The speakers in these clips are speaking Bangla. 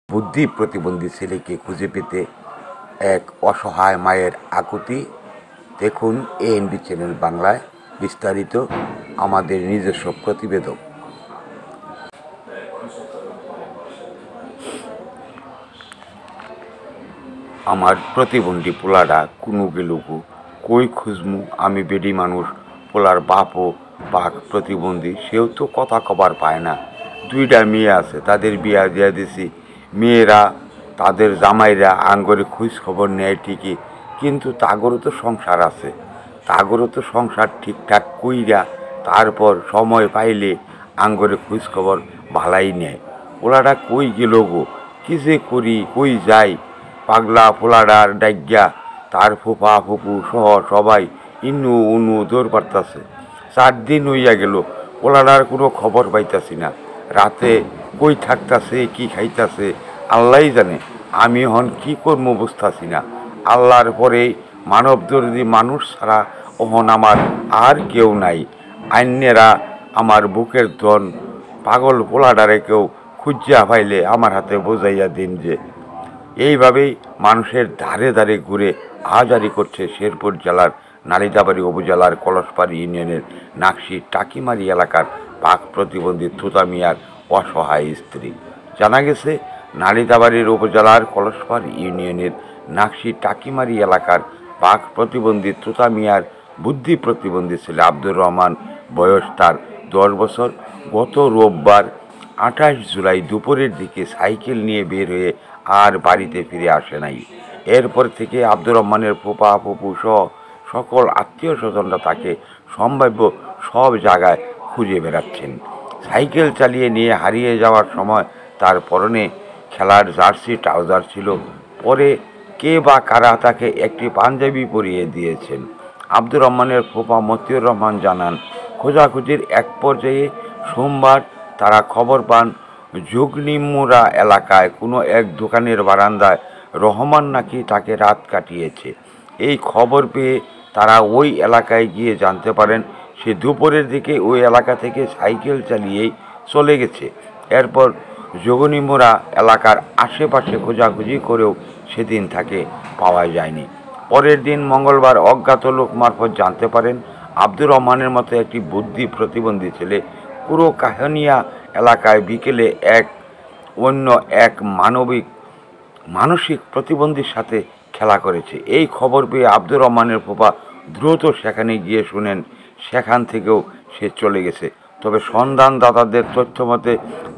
বুদ্ধি প্রতিবন্ধী ছেলেকে খুঁজে পেতে এক অসহায় মায়ের আকুতি। দেখুন এএনবি চ্যানেল বাংলায় বিস্তারিত আমাদের নিজস্ব প্রতিবেদক। আমার প্রতিবন্ধী পোলাডা কুনু গেলুকু কই খুঁজমু, আমি বেডি মানুষ, পোলার বাপও পাক প্রতিবন্ধী, সেও তো কথা কবার পায় না। দুইটা মেয়ে আছে, তাদের বিয়া দিয়া দিছি। মেয়েরা তাদের জামাইরা আঙ্গরে খোঁজ খবর নেয় ঠিকই, কিন্তু তাগরও তো সংসার আছে। তাগরও তো সংসার ঠিকঠাক কইরা তারপর সময় পাইলে আঙ্গরে খোঁজ খবর ভালাই নেয়। পোলাডা কই গেল গো, কি যে করি, কই যাই। পাগলা পোলাডার ডাইগা তার ফুফা ফুপু সহ সবাই ইনু উনু দৌড় পারতাছে। 4 দিন হইয়া গেল, পোলাডার কোনো খবর পাইতাছি না। রাতে কই থাকতাছে, কি খাইতাছে আল্লাহ জানে। আমি হন কি করবো বুঝতাছি না। আল্লাহর পরে মানব দর্দি মানুষ ছাড়া ওহন আমার আর কেউ নাই। আইনেরা আমার বুকের ধন, পাগল পোলাডারে কেউ খুঁজিয়া পাইলে আমার হাতে বোঝাইয়া দিন যে। এইভাবেই মানুষের ধারে ধারে ঘুরে আহাজারি করছে শেরপুর জেলার নালিতাবাড়ি উপজেলার কলসপাড়ি ইউনিয়নের নাকশি টাকিমারি এলাকার পাক প্রতিবন্ধী তুতা মিয়ার অসহায় স্ত্রী। জানা গেছে, নালিতাবাড়ির উপজেলার কলসপাড়ি ইউনিয়নের নাকশি টাকিমারি এলাকার পাক প্রতিবন্ধী তুতা মিয়ার বুদ্ধি প্রতিবন্ধী ছেলে আব্দুর রহমান, বয়স তার 10 বছর। গত রোববার 28 জুলাই দুপুরের দিকে সাইকেল নিয়ে বের হয়ে আর বাড়িতে ফিরে আসে নাই। এরপর থেকে আব্দুর রহমানের ফুপা ফুপু সহ সকল আত্মীয় স্বজনরা তাকে সম্ভাব্য সব জায়গায় খুঁজে বেড়াচ্ছেন। সাইকেল চালিয়ে নিয়ে হারিয়ে যাওয়ার সময় তার পরনে খেলার জার্সি ট্রাউজার ছিল। পরে কে বা কারা তাকে একটি পাঞ্জাবি পরিয়ে দিয়েছেন। আব্দুর রহমানের ফুপা মতিউর রহমান জানান, খোঁজাখুঁজির এক পর্যায়ে সোমবার তারা খবর পান জুগনিমুরা এলাকায় কোনো এক দোকানের বারান্দায় রহমান নাকি তাকে রাত কাটিয়েছে। এই খবর পেয়ে তারা ওই এলাকায় গিয়ে জানতে পারেন সে দুপুরের দিকে ওই এলাকা থেকে সাইকেল চালিয়েই চলে গেছে। এরপর জগনিমুরা এলাকার আশেপাশে খোঁজাখুঁজি করেও সেদিন তাকে পাওয়া যায়নি। পরের দিন মঙ্গলবার অজ্ঞাত লোক মারফত জানতে পারেন আব্দুর রহমানের মতো একটি বুদ্ধি প্রতিবন্ধী ছেলে পুরো কাহানিয়া এলাকায় বিকেলে অন্য এক মানসিক প্রতিবন্ধীর সাথে খেলা করেছে। এই খবর পেয়ে আব্দুর রহমানের ফুফা দ্রুত সেখানে গিয়ে শুনেন, সেখান থেকেও সে চলে গেছে। তবে সন্ধানদাতাদের তথ্য মতে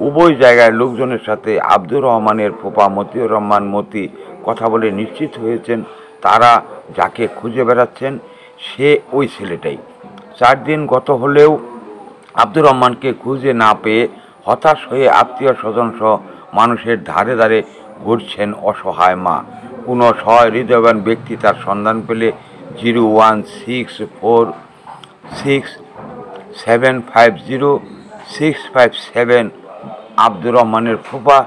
উভয় জায়গায় লোকজনের সাথে আব্দুর রহমানের ফুফা মতিউর রহমান মতি কথা বলে নিশ্চিত হয়েছেন তারা যাকে খুঁজে বেড়াচ্ছেন সে ওই ছেলেটাই। 4 দিন গত হলেও আব্দুর রহমানকে খুঁজে না পেয়ে হতাশ হয়ে আত্মীয় স্বজন সহ মানুষের ধারে ধারে ঘুরছেন অসহায় মা। কোনো সহৃদয়বান ব্যক্তি তার সন্ধান পেলে 01646750657 আব্দুর রহমানের ফুফা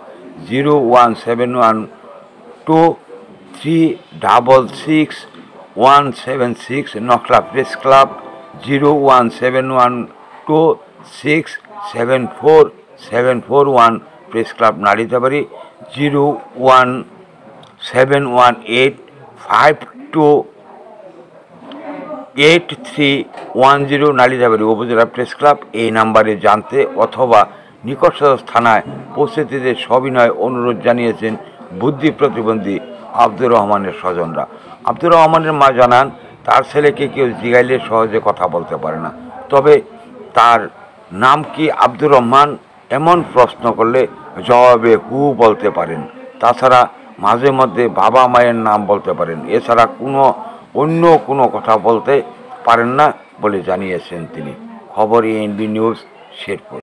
01712366176 Nakla press club 01712674741 press club Nalitabari 01718528310 Nalitabari উপজেলা প্রেস ক্লাব। এই নাম্বারে জানতে অথবা নিকটস্থ থানায় পৌঁছে দিতে সবিনয় অনুরোধ জানিয়েছেন বুদ্ধি প্রতিবন্ধী আব্দুর রহমানের স্বজনরা। আব্দুর রহমানের মা জানান, তার ছেলেকে কেউ জিগাইলে সহজে কথা বলতে পারে না, তবে তার নাম কি আব্দুর রহমান এমন প্রশ্ন করলে জবাবে হু বলতে পারেন। তাছাড়া মাঝে মধ্যে বাবা মায়ের নাম বলতে পারেন, এছাড়া অন্য কোনো কথা বলতে পারেন না বলে জানিয়েছেন তিনি। খবর এএনবি নিউজ, শেরপুর।